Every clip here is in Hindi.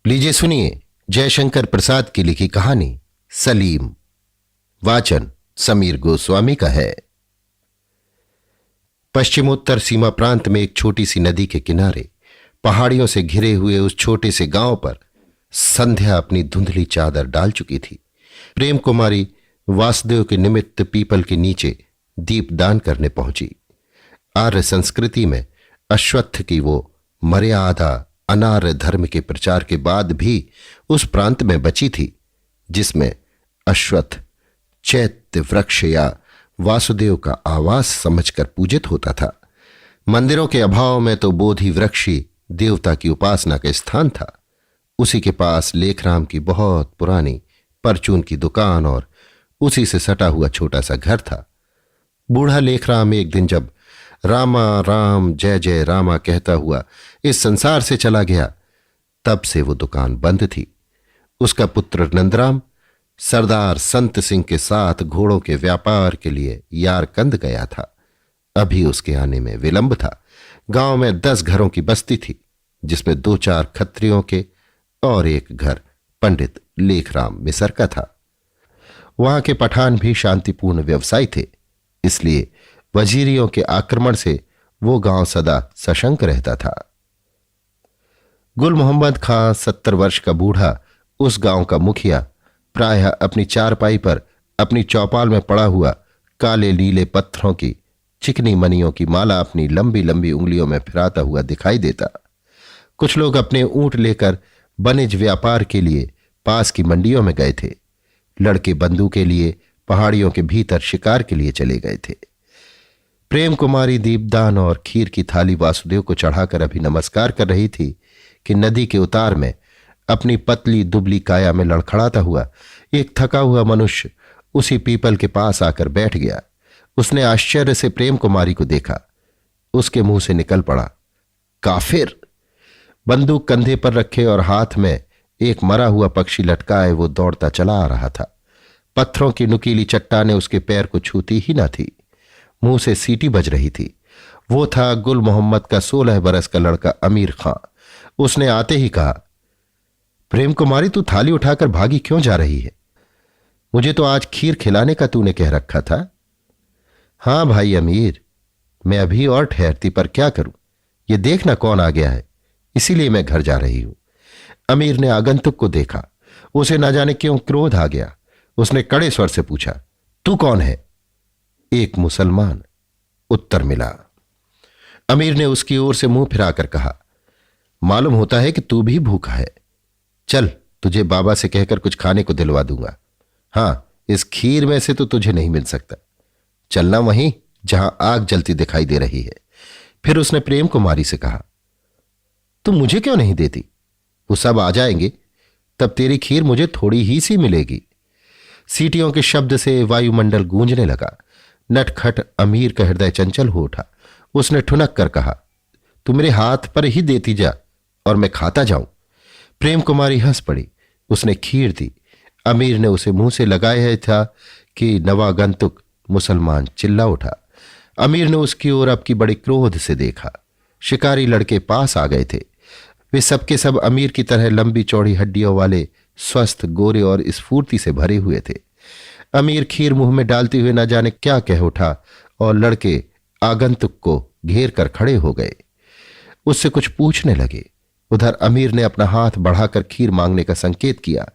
लीजिए सुनिए जयशंकर प्रसाद की लिखी कहानी सलीम। वाचन समीर गोस्वामी का है। पश्चिमोत्तर सीमा प्रांत में एक छोटी सी नदी के किनारे पहाड़ियों से घिरे हुए उस छोटे से गांव पर संध्या अपनी धुंधली चादर डाल चुकी थी। प्रेम कुमारी वासुदेव के निमित्त पीपल के नीचे दीपदान करने पहुंची। आर्य संस्कृति में अश्वत्थ की वो मर्यादा अनार्य धर्म के प्रचार के बाद भी उस प्रांत में बची थी जिसमें अश्वत्थ चैत्य वृक्ष या वासुदेव का आवास समझकर पूजित होता था। मंदिरों के अभाव में तो बोधि वृक्ष ही देवता की उपासना का स्थान था। उसी के पास लेखराम की बहुत पुरानी परचून की दुकान और उसी से सटा हुआ छोटा सा घर था। बूढ़ा लेखराम एक दिन जब रामा राम जय जय रामा कहता हुआ इस संसार से चला गया, तब से वो दुकान बंद थी। उसका पुत्र नंदराम सरदार संत सिंह के साथ घोड़ों के व्यापार के लिए यारकंद गया था। अभी उसके आने में विलंब था। गांव में 10 घरों की बस्ती थी, जिसमें 2-4 खत्रियों के और एक घर पंडित लेखराम मिसर का था। वहां के पठान भी शांतिपूर्ण व्यवसायी थे, इसलिए वजीरियों के आक्रमण से वो गांव सदा सशंक रहता था। गुल मोहम्मद खां 70 वर्ष का बूढ़ा उस गांव का मुखिया प्रायः अपनी चारपाई पर अपनी चौपाल में पड़ा हुआ काले नीले पत्थरों की चिकनी मनियों की माला अपनी लंबी लंबी उंगलियों में फिराता हुआ दिखाई देता। कुछ लोग अपने ऊंट लेकर वनिज व्यापार के लिए पास की मंडियों में गए थे। लड़के बंदूक के लिए पहाड़ियों के भीतर शिकार के लिए चले गए थे। प्रेम कुमारी दीपदान और खीर की थाली वासुदेव को चढ़ाकर अभी नमस्कार कर रही थी कि नदी के उतार में अपनी पतली दुबली काया में लड़खड़ाता हुआ एक थका हुआ मनुष्य उसी पीपल के पास आकर बैठ गया। उसने आश्चर्य से प्रेम कुमारी को देखा। उसके मुंह से निकल पड़ा, काफिर। बंदूक कंधे पर रखे और हाथ में एक मरा हुआ पक्षी लटकाए वो दौड़ता चला आ रहा था। पत्थरों की नुकीली चट्टानें उसके पैर को छूती ही न थी। मुंह से सीटी बज रही थी। वो था गुल मोहम्मद का 16 बरस का लड़का अमीर खां। उसने आते ही कहा, प्रेम कुमारी तू थाली उठाकर भागी क्यों जा रही है? मुझे तो आज खीर खिलाने का तूने कह रखा था। हां भाई अमीर, मैं अभी और ठहरती, पर क्या करूं, ये देखना कौन आ गया है, इसीलिए मैं घर जा रही हूं। अमीर ने आगंतुक को देखा। उसे न जाने क्यों क्रोध आ गया। उसने कड़े स्वर से पूछा, तू कौन है? एक मुसलमान, उत्तर मिला। अमीर ने उसकी ओर से मुंह फिराकर कहा, मालूम होता है कि तू भी भूखा है। चल, तुझे बाबा से कहकर कुछ खाने को दिलवा दूंगा। हां, इस खीर में से तो तुझे नहीं मिल सकता। चलना वहीं जहां आग जलती दिखाई दे रही है। फिर उसने प्रेम कुमारी से कहा, तुम मुझे क्यों नहीं देती? वो सब आ जाएंगे, तब तेरी खीर मुझे थोड़ी ही सी मिलेगी। सीटियों के शब्द से वायुमंडल गूंजने लगा। नटखट अमीर का हृदय चंचल हो उठा। उसने ठुनक कर कहा, तू मेरे हाथ पर ही देती जा और मैं खाता जाऊं। प्रेम कुमारी हंस पड़ी। उसने खीर दी। अमीर ने उसे मुंह से लगाया था कि नवागंतुक मुसलमान चिल्ला उठा। अमीर ने उसकी ओर अब की बड़े क्रोध से देखा। शिकारी लड़के पास आ गए थे। वे सबके सब अमीर की तरह लंबी चौड़ी हड्डियों वाले, स्वस्थ, गोरे और स्फूर्ति से भरे हुए थे। अमीर खीर मुंह में डालते हुए न जाने क्या कह उठा और लड़के आगंतुक को घेर कर खड़े हो गए। उससे कुछ पूछने लगे। उधर अमीर ने अपना हाथ बढ़ाकर खीर मांगने का संकेत किया।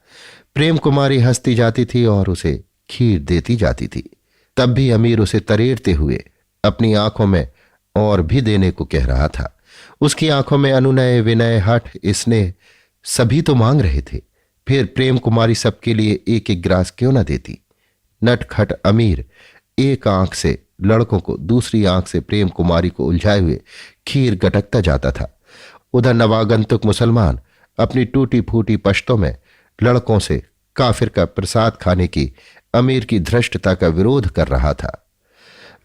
प्रेम कुमारी हंसती जाती थी और उसे खीर देती जाती थी। तब भी अमीर उसे तरेरते हुए अपनी आंखों में और भी देने को कह रहा था। उसकी आंखों में अनुनय, विनय, हठ, स्नेह सभी तो मांग रहे थे। फिर प्रेम कुमारी सबके लिए एक एक गिलास क्यों न देती? नटखट अमीर एक आंख से लड़कों को, दूसरी आंख से प्रेम कुमारी को उलझाए हुए खीर गटकता जाता था। उधर नवागंतुक मुसलमान अपनी टूटी फूटी पश्तों में लड़कों से काफिर का प्रसाद खाने की अमीर की धृष्टता का विरोध कर रहा था।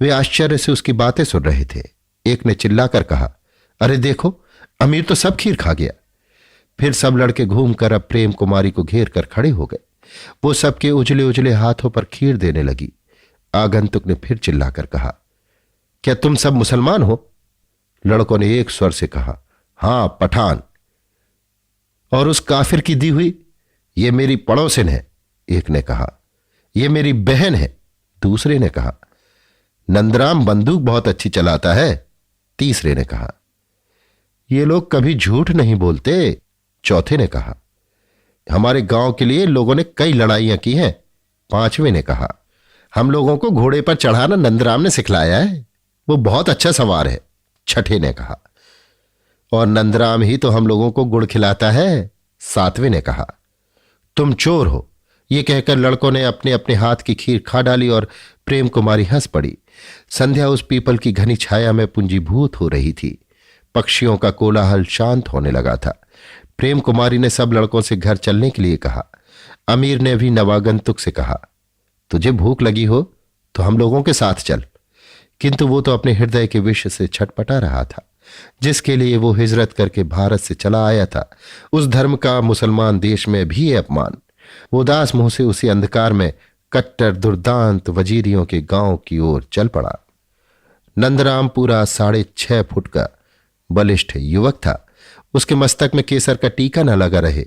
वे आश्चर्य से उसकी बातें सुन रहे थे। एक ने चिल्लाकर कहा, अरे देखो, अमीर तो सब खीर खा गया। फिर सब लड़के घूमकर अब प्रेम कुमारी को घेर कर खड़े हो गए। वो सबके उजले उजले हाथों पर खीर देने लगी। आगंतुक ने फिर चिल्लाकर कहा, क्या तुम सब मुसलमान हो? लड़कों ने एक स्वर से कहा, हां, पठान। और उस काफिर की दी हुई? ये मेरी पड़ोसिन है, एक ने कहा। ये मेरी बहन है, दूसरे ने कहा। नंदराम बंदूक बहुत अच्छी चलाता है, तीसरे ने कहा। ये लोग कभी झूठ नहीं बोलते, चौथे ने कहा। हमारे गांव के लिए लोगों ने कई लड़ाइयां की हैं, पांचवें ने कहा। हम लोगों को घोड़े पर चढ़ाना नंदराम ने सिखलाया है, वो बहुत अच्छा सवार है, छठे ने कहा। और नंदराम ही तो हम लोगों को गुड़ खिलाता है, सातवें ने कहा। तुम चोर हो, ये कहकर लड़कों ने अपने अपने हाथ की खीर खा डाली और प्रेम कुमारी हंस पड़ी। संध्या उस पीपल की घनी छाया में पुंजीभूत हो रही थी। पक्षियों का कोलाहल शांत होने लगा था। प्रेम कुमारी ने सब लड़कों से घर चलने के लिए कहा। अमीर ने भी नवागंतुक से कहा, तुझे भूख लगी हो तो हम लोगों के साथ चल। किंतु वो तो अपने हृदय के विष से छटपटा रहा था, जिसके लिए वो हिजरत करके भारत से चला आया था। उस धर्म का मुसलमान देश में भी ये अपमान। वो दास मुंह से उसी अंधकार में कट्टर दुर्दांत वजीरियों के गांव की ओर चल पड़ा। नंदराम पूरा 6.5 फुट का बलिष्ठ युवक था। उसके मस्तक में केसर का टीका न लगा रहे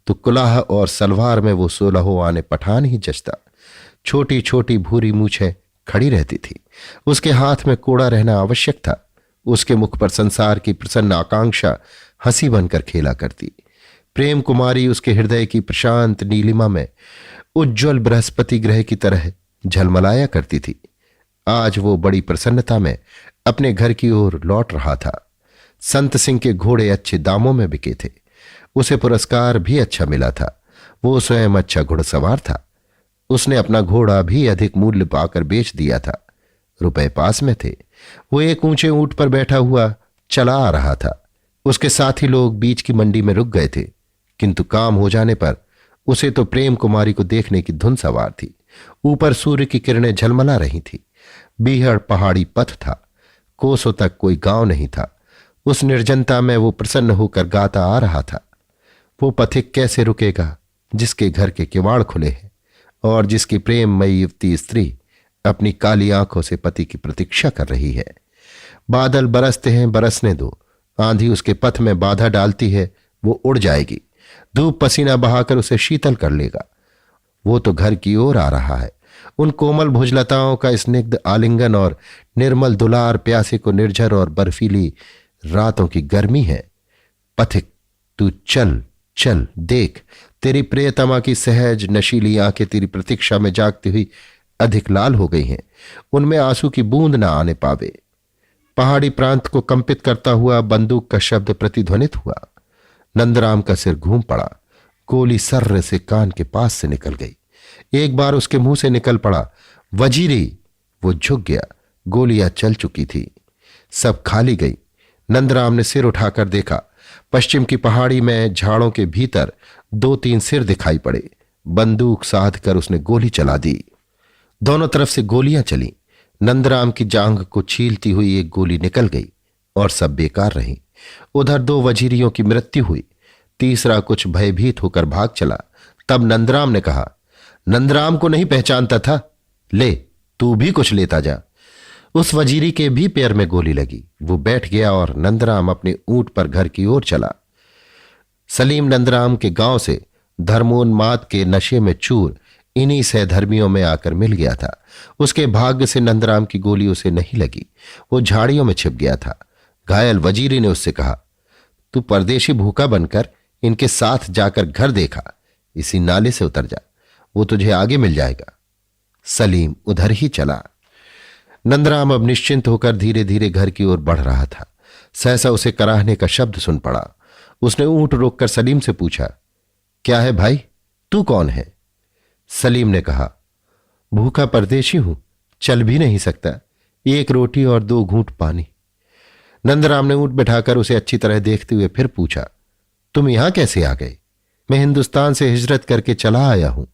तो कुलाह और सलवार में वो 16 आने पठान ही जचता। छोटी छोटी भूरी मूछें खड़ी रहती थी। उसके हाथ में कोड़ा रहना आवश्यक था। उसके मुख पर संसार की प्रसन्न आकांक्षा हंसी बनकर खेला करती। प्रेम कुमारी उसके हृदय की प्रशांत नीलिमा में उज्ज्वल बृहस्पति ग्रह की तरह झलमलाया करती थी। आज वो बड़ी प्रसन्नता में अपने घर की ओर लौट रहा था। संत सिंह के घोड़े अच्छे दामों में बिके थे। उसे पुरस्कार भी अच्छा मिला था। वो स्वयं अच्छा घुड़सवार था। उसने अपना घोड़ा भी अधिक मूल्य पाकर बेच दिया था। रुपए पास में थे। वो एक ऊंचे ऊंट पर बैठा हुआ चला आ रहा था। उसके साथी लोग बीच की मंडी में रुक गए थे, किंतु काम हो जाने पर उसे तो प्रेम कुमारी को देखने की धुन सवार थी। ऊपर सूर्य की किरणें झलमला रही थी। बीहड़ पहाड़ी पथ था। कोसों तक कोई गांव नहीं था। उस निर्जनता में वो प्रसन्न होकर गाता आ रहा था। वो पथिक कैसे रुकेगा जिसके घर के किवाड़ खुले हैं और जिसकी प्रेममयी युवती स्त्री अपनी काली आंखों से पति की प्रतीक्षा कर रही है। बादल बरसते हैं, बरसने दो। आंधी उसके पथ में बाधा डालती है, वो उड़ जाएगी। धूप पसीना बहाकर उसे शीतल कर लेगा। वो तो घर की ओर आ रहा है। उन कोमल भुजलताओं का स्निग्ध आलिंगन और निर्मल दुलार प्यासे को निर्झर और बर्फीली रातों की गर्मी है। पथिक, तू चल चल, देख, तेरी प्रियतमा की सहज नशीली आंखें तेरी प्रतीक्षा में जागती हुई अधिक लाल हो गई हैं। उनमें आंसू की बूंद न आने पावे। पहाड़ी प्रांत को कंपित करता हुआ बंदूक का शब्द प्रतिध्वनित हुआ। नंदराम का सिर घूम पड़ा। गोली सर्र से कान के पास से निकल गई। एक बार उसके मुंह से निकल पड़ा, वजीरी। वो झुक गया। गोलियां चल चुकी थी, सब खाली गई। नंदराम ने सिर उठाकर देखा। पश्चिम की पहाड़ी में झाड़ों के भीतर 2-3 सिर दिखाई पड़े। बंदूक साध कर उसने गोली चला दी। दोनों तरफ से गोलियां चली। नंदराम की जांघ को छीलती हुई एक गोली निकल गई और सब बेकार रही। उधर 2 वजीरियों की मृत्यु हुई। तीसरा कुछ भयभीत होकर भाग चला। तब नंदराम ने कहा, नंदराम को नहीं पहचानता था? ले, तू भी कुछ लेता जा। उस वजीरी के भी पैर में गोली लगी। वो बैठ गया और नंदराम अपने ऊंट पर घर की ओर चला। सलीम नंदराम के गांव से धर्मोन्माद के नशे में चूर इन्हीं सहधर्मियों में आकर मिल गया था। उसके भाग्य से नंदराम की गोली उसे नहीं लगी। वो झाड़ियों में छिप गया था। घायल वजीरी ने उससे कहा, तू परदेशी भूखा बनकर इनके साथ जाकर घर देखा, इसी नाले से उतर जा, वो तुझे आगे मिल जाएगा। सलीम उधर ही चला। नंदराम अब निश्चिंत होकर धीरे धीरे घर की ओर बढ़ रहा था। सहसा उसे कराहने का शब्द सुन पड़ा। उसने ऊंट रोककर सलीम से पूछा, क्या है भाई, तू कौन है? सलीम ने कहा, भूखा परदेशी हूं, चल भी नहीं सकता, 1 रोटी और 2 घूंट पानी। नंदराम ने ऊंट बिठाकर उसे अच्छी तरह देखते हुए फिर पूछा, तुम यहां कैसे आ गए? मैं हिंदुस्तान से हिजरत करके चला आया हूं।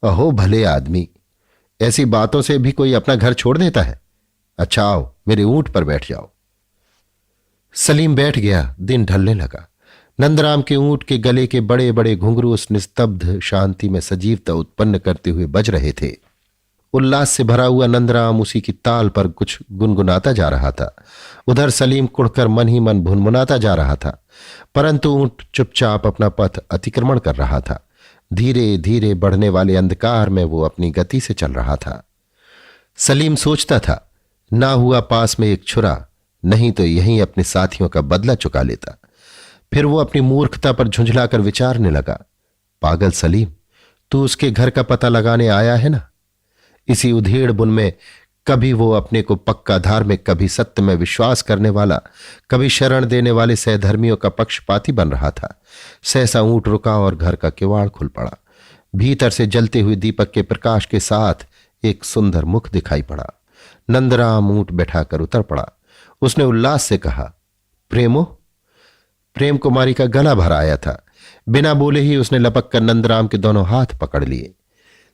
अहो भले आदमी, ऐसी बातों से भी कोई अपना घर छोड़ देता है? अच्छा आओ, मेरे ऊंट पर बैठ जाओ। सलीम बैठ गया। दिन ढलने लगा। नंदराम के ऊंट के गले के बड़े बड़े घुंघरू उस निस्तब्ध शांति में सजीवता उत्पन्न करते हुए बज रहे थे। उल्लास से भरा हुआ नंदराम उसी की ताल पर कुछ गुनगुनाता जा रहा था। उधर सलीम कुढ़कर मन ही मन भुनभुनाता जा रहा था, परंतु ऊंट चुपचाप अपना पथ अतिक्रमण कर रहा था। धीरे धीरे बढ़ने वाले अंधकार में वो अपनी गति से चल रहा था। सलीम सोचता था, ना हुआ पास में एक छुरा, नहीं तो यहीं अपने साथियों का बदला चुका लेता। फिर वो अपनी मूर्खता पर झुंझलाकर विचारने लगा, पागल सलीम, तू उसके घर का पता लगाने आया है ना? इसी उधेड़ बुन में कभी वो अपने को पक्का धार्मिक, कभी सत्य में विश्वास करने वाला, कभी शरण देने वाले सहधर्मियों का पक्षपाती बन रहा था। सहसा ऊंट रुका और घर का किवाड़ खुल पड़ा। भीतर से जलते हुए दीपक के प्रकाश के साथ एक सुंदर मुख दिखाई पड़ा। नंदराम ऊंट बैठाकर उतर पड़ा। उसने उल्लास से कहा, प्रेमो। प्रेम कुमारी का गला भर आया था। बिना बोले ही उसने लपक कर नंदराम के दोनों हाथ पकड़ लिए।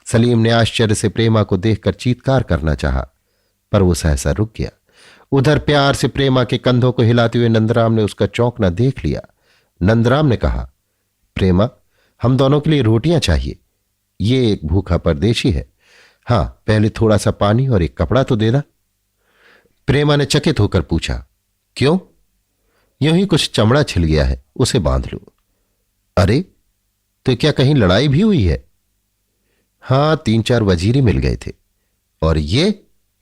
सलीम ने आश्चर्य से प्रेमा को देखकर चीत्कार करना चाहा, पर वो सहसा रुक गया। उधर प्यार से प्रेमा के कंधों को हिलाते हुए नंदराम ने उसका चौंकना देख लिया। नंदराम ने कहा, प्रेमा, हम दोनों के लिए रोटियां चाहिए। ये एक भूखा परदेशी है। हां, पहले थोड़ा सा पानी और एक कपड़ा तो देना। प्रेमा ने चकित होकर पूछा, क्यों? यूं ही कुछ चमड़ा छिल गया है, उसे बांध लो। अरे, तो क्या कहीं लड़ाई भी हुई है? हां, 3-4 वजीरी मिल गए थे। और ये?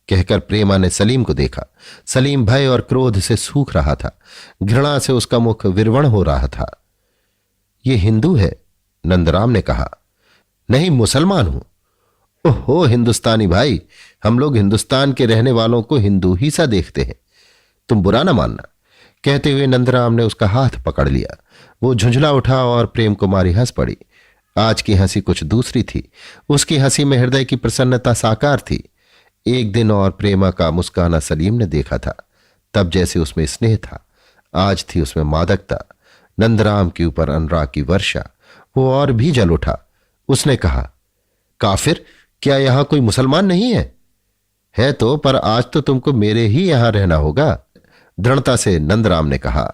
कहकर प्रेमा ने सलीम को देखा। सलीम भय और क्रोध से सूख रहा था। घृणा से उसका मुख विरवण हो रहा था। ये हिंदू है, नंदराम ने कहा। नहीं, मुसलमान हूं। ओहो हिंदुस्तानी भाई, हम लोग हिंदुस्तान के रहने वालों को हिंदू ही सा देखते हैं, तुम बुरा ना मानना। कहते हुए नंदराम ने उसका हाथ पकड़ लिया। वो झुंझला उठा और प्रेम कुमारी हंस पड़ी। आज की हंसी कुछ दूसरी थी। उसकी हंसी में हृदय की प्रसन्नता साकार थी। एक दिन और प्रेमा का मुस्काना सलीम ने देखा था, तब जैसे उसमें स्नेह था, आज थी उसमें मादकता। नंदराम के ऊपर अनुराग की वर्षा। वो और भी जल उठा। उसने कहा, काफिर, क्या यहां कोई मुसलमान नहीं है? है तो, पर आज तो तुमको मेरे ही यहां रहना होगा, दृढ़ता से नंदराम ने कहा।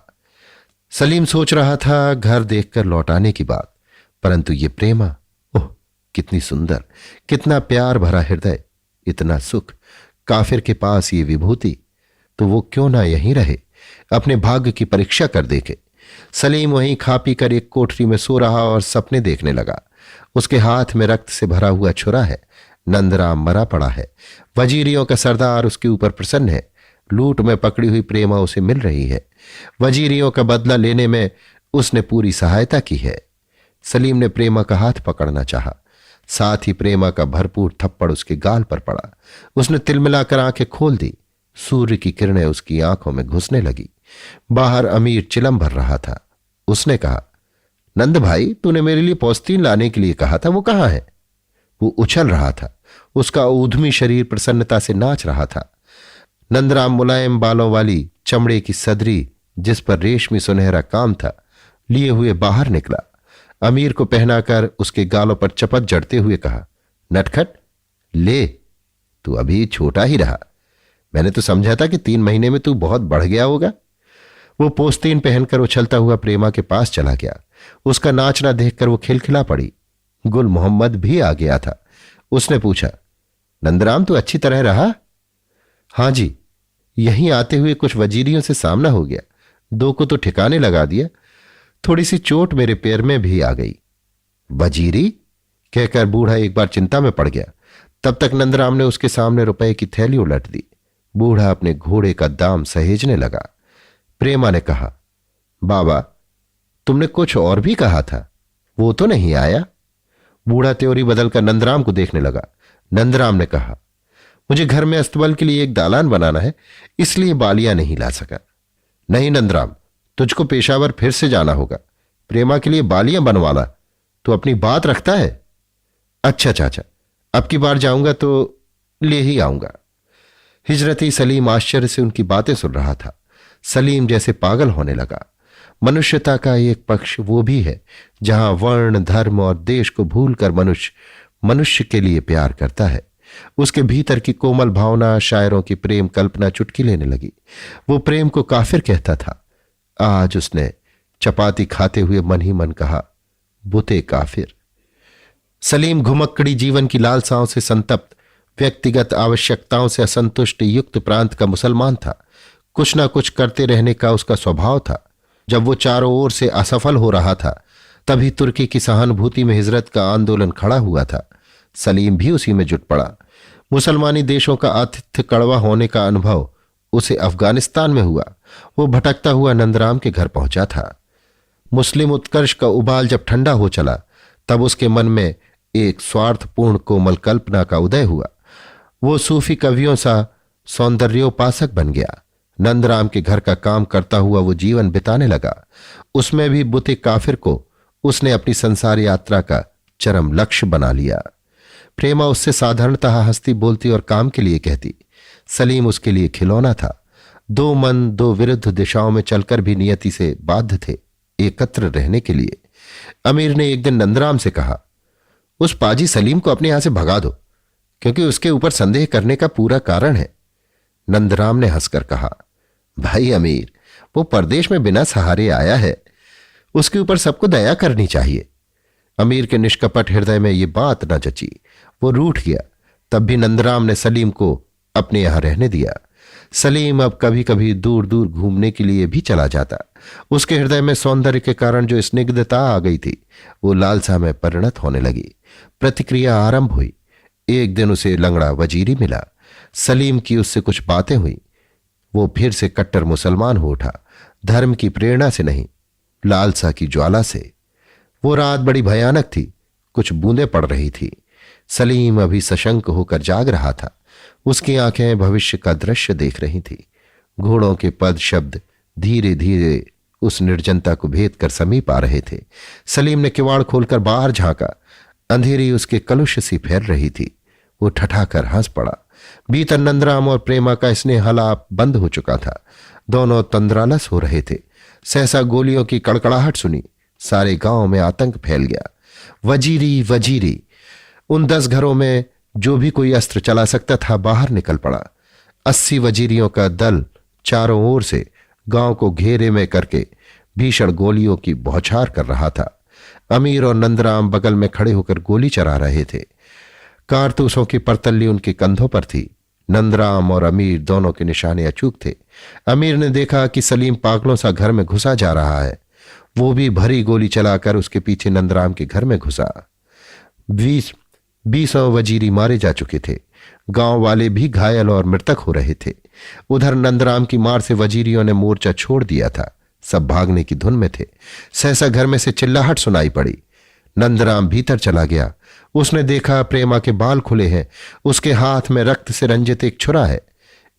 सलीम सोच रहा था घर देखकर लौटाने की बात, परंतु ये प्रेमा, ओह कितनी सुंदर, कितना प्यार भरा हृदय, इतना सुख। काफिर के पास ये विभूति, तो वो क्यों ना यहीं रहे, अपने भाग्य की परीक्षा कर देखे। सलीम वहीं खा पी कर एक कोठरी में सो रहा और सपने देखने लगा। उसके हाथ में रक्त से भरा हुआ छुरा है। नंदराम मरा पड़ा है। वजीरियों का सरदार उसके ऊपर प्रसन्न है। लूट में पकड़ी हुई प्रेमा उसे मिल रही है। वजीरियों का बदला लेने में उसने पूरी सहायता की है। सलीम ने प्रेमा का हाथ पकड़ना चाहा, साथ ही प्रेमा का भरपूर थप्पड़ उसके गाल पर पड़ा। उसने तिलमिलाकर आंखें खोल दी। सूर्य की किरणें उसकी आंखों में घुसने लगी। बाहर अमीर चिलम भर रहा था। उसने कहा, नंद भाई, तूने मेरे लिए पौस्तीन लाने के लिए कहा था, वो कहां है? वो उछल रहा था। उसका ऊधमी शरीर प्रसन्नता से नाच रहा था। नंदराम मुलायम बालों वाली चमड़े की सदरी, जिस पर रेशमी सुनहरा काम था, लिए हुए बाहर निकला। अमीर को पहनाकर उसके गालों पर चपत जड़ते हुए कहा, नटखट, ले, तू अभी छोटा ही रहा। मैंने तो समझा था कि 3 महीने में तू बहुत बढ़ गया होगा। वो पोस्तीन पहनकर उछलता हुआ प्रेमा के पास चला गया। उसका नाचना देखकर वो खिलखिला पड़ी। गुल मोहम्मद भी आ गया था। उसने पूछा, नंदराम, तू अच्छी तरह रहा? हां जी, यहीं आते हुए कुछ वजीरियों से सामना हो गया। 2 को तो ठिकाने लगा दिया। थोड़ी सी चोट मेरे पैर में भी आ गई। वजीरी? कहकर बूढ़ा एक बार चिंता में पड़ गया। तब तक नंदराम ने उसके सामने रुपए की थैली उलट दी। बूढ़ा अपने घोड़े का दाम सहेजने लगा। प्रेमा ने कहा, बाबा, तुमने कुछ और भी कहा था, वो तो नहीं आया। बूढ़ा त्योरी बदलकर नंदराम को देखने लगा। नंदराम ने कहा, मुझे घर में अस्तबल के लिए एक दालान बनाना है, इसलिए बालियां नहीं ला सका। नहीं नंदराम, तुझको पेशावर फिर से जाना होगा। प्रेमा के लिए बालियां बनवाना। तो अपनी बात रखता है। अच्छा चाचा, अब की बार जाऊंगा तो ले ही आऊंगा। हिजरती सलीम आश्चर्य से उनकी बातें सुन रहा था। सलीम जैसे पागल होने लगा। मनुष्यता का एक पक्ष वो भी है जहां वर्ण, धर्म और देश को भूलकर मनुष्य मनुष्य के लिए प्यार करता है। उसके भीतर की कोमल भावना शायरों की प्रेम कल्पना चुटकी लेने लगी। वो प्रेम को काफिर कहता था। आज उसने चपाती खाते हुए मन ही मन कहा, बुते काफिर। सलीम घुमक्कड़ी जीवन की लालसाओं से संतप्त व्यक्तिगत आवश्यकताओं से असंतुष्ट युक्त प्रांत का मुसलमान था। कुछ न कुछ करते रहने का उसका स्वभाव था। जब वो चारों ओर से असफल हो रहा था, तभी तुर्की की सहानुभूति में हिजरत का आंदोलन खड़ा हुआ था। सलीम भी उसी में जुट पड़ा। मुसलमानी देशों का आतिथ्य कड़वा होने का अनुभव उसे अफगानिस्तान में हुआ। वो भटकता हुआ नंदराम के घर पहुंचा था। मुस्लिम उत्कर्ष का उबाल जब ठंडा हो चला, तब उसके मन में एक स्वार्थपूर्ण कोमल कल्पना का उदय हुआ। वो सूफी कवियों सा सौंदर्योपासक बन गया। नंदराम के घर का काम करता हुआ वो जीवन बिताने लगा। उसमें भी बुते काफिर को उसने अपनी संसार यात्रा का चरम लक्ष्य बना लिया। प्रेमा उससे साधारणतः हंसती बोलती और काम के लिए कहती। सलीम उसके लिए खिलौना था। दो मन दो विरुद्ध दिशाओं में चलकर भी नियति से बाध्य थे एकत्र रहने के लिए। अमीर ने एक दिन नंदराम से कहा, उस पाजी सलीम को अपने यहां से भगा दो, क्योंकि उसके ऊपर संदेह करने का पूरा कारण है। नंदराम ने हंसकर कहा, भाई अमीर, वो परदेश में बिना सहारे आया है, उसके ऊपर सबको दया करनी चाहिए। अमीर के निष्कपट हृदय में ये बात न जची। वो रूठ गया। तब भी नंदराम ने सलीम को अपने यहां रहने दिया। सलीम अब कभी कभी दूर दूर घूमने के लिए भी चला जाता। उसके हृदय में सौंदर्य के कारण जो स्निग्धता आ गई थी, वो लालसा में परिणत होने लगी। प्रतिक्रिया आरंभ हुई। एक दिन उसे लंगड़ा वजीरी मिला। सलीम की उससे कुछ बातें हुई। वो फिर से कट्टर मुसलमान हो उठा, धर्म की प्रेरणा से नहीं, लालसा की ज्वाला से। वो रात बड़ी भयानक थी। कुछ बूंदें पड़ रही थी। सलीम अभी सशंक होकर जाग रहा था। उसकी आंखें भविष्य का दृश्य देख रही थी। घोड़ों के पद शब्द धीरे धीरे उस निर्जनता को भेद कर समीप आ रहे थे। सलीम ने किवाड़ खोलकर बाहर झांका। अंधेरी उसके कलुष सी फैल रही थी। वो ठठाकर हंस पड़ा। भीतर नंदराम और प्रेमा का स्नेहालाप बंद हो चुका था। दोनों तंद्रालस हो रहे थे। सहसा गोलियों की कड़कड़ाहट सुनी। सारे गांव में आतंक फैल गया। वजीरी वजीरी, उन 10 घरों में जो भी कोई अस्त्र चला सकता था बाहर निकल पड़ा। 80 वजीरियों का दल चारों ओर से गांव को घेरे में करके भीषण गोलियों की बौछार कर रहा था। अमीर और नंदराम बगल में खड़े होकर गोली चला रहे थे। कारतूसों की परतल्ली उनके कंधों पर थी। नंदराम और अमीर दोनों के निशाने अचूक थे। अमीर ने देखा कि सलीम पागलों सा घर में घुसा जा रहा है। वो भी भरी गोली चलाकर उसके पीछे नंदराम के घर में घुसा। 20 वजीरी मारे जा चुके थे। गांव वाले भी घायल और मृतक हो रहे थे। उधर नंदराम की मार से वजीरियों ने मोर्चा छोड़ दिया था। सब भागने की धुन में थे। सहसा घर में से चिल्लाहट सुनाई पड़ी। नंदराम भीतर चला गया। उसने देखा प्रेमा के बाल खुले हैं। उसके हाथ में रक्त से रंजित एक छुरा है।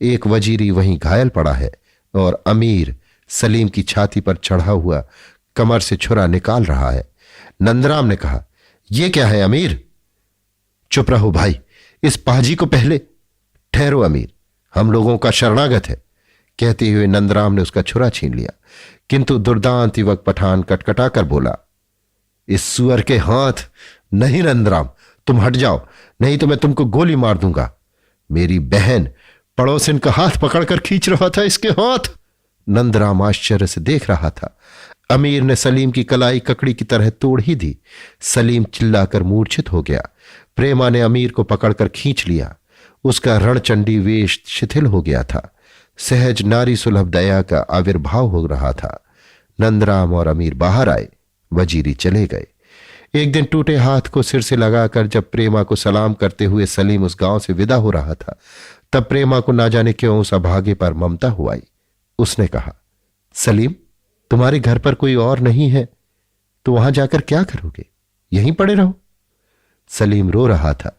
एक वजीरी वहीं घायल पड़ा है और अमीर सलीम की छाती पर चढ़ा हुआ कमर से छुरा निकाल रहा है। नंदराम ने कहा, यह क्या है अमीर? चुप रहो भाई, इस पाजी को पहले। ठहरो अमीर, हम लोगों का शरणागत है। कहते हुए नंदराम ने उसका छुरा छीन लिया, किंतु दुर्दांत युवक पठान कटकटाकर बोला, इस सुअर के हाथ नहीं नंदराम, तुम हट जाओ, नहीं तो मैं तुमको गोली मार दूंगा। मेरी बहन पड़ोसिन का हाथ पकड़कर खींच रहा था इसके हाथ। नंदराम आश्चर्य से देख रहा था। अमीर ने सलीम की कलाई ककड़ी की तरह तोड़ ही दी। सलीम चिल्लाकर मूर्छित हो गया। प्रेमा ने अमीर को पकड़कर खींच लिया। उसका रणचंडी वेश शिथिल हो गया था। सहज नारी सुलभ दया का आविर्भाव हो रहा था। नंदराम और अमीर बाहर आए। वजीरी चले गए। एक दिन टूटे हाथ को सिर से लगाकर जब प्रेमा को सलाम करते हुए सलीम उस गांव से विदा हो रहा था, तब प्रेमा को ना जाने क्यों उस अभागे पर ममता हो आई। उसने कहा, सलीम, तुम्हारे घर पर कोई और नहीं है तो वहां जाकर क्या करोगे? यहीं पड़े रहो। सलीम रो रहा था।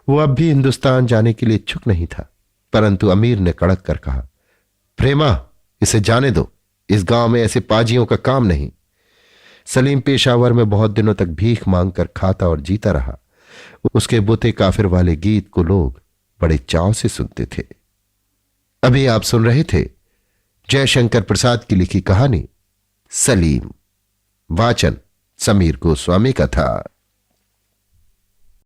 वो अब भी हिंदुस्तान जाने के लिए इच्छुक नहीं था, परंतु अमीर ने कड़क कर कहा, प्रेमा, इसे जाने दो, इस गांव में ऐसे पाजियों का काम नहीं। सलीम पेशावर में बहुत दिनों तक भीख मांगकर खाता और जीता रहा। उसके बुते काफिर वाले गीत को लोग बड़े चाव से सुनते थे। अभी आप सुन रहे थे जयशंकर प्रसाद की लिखी कहानी सलीम। वाचन समीर गोस्वामी का था।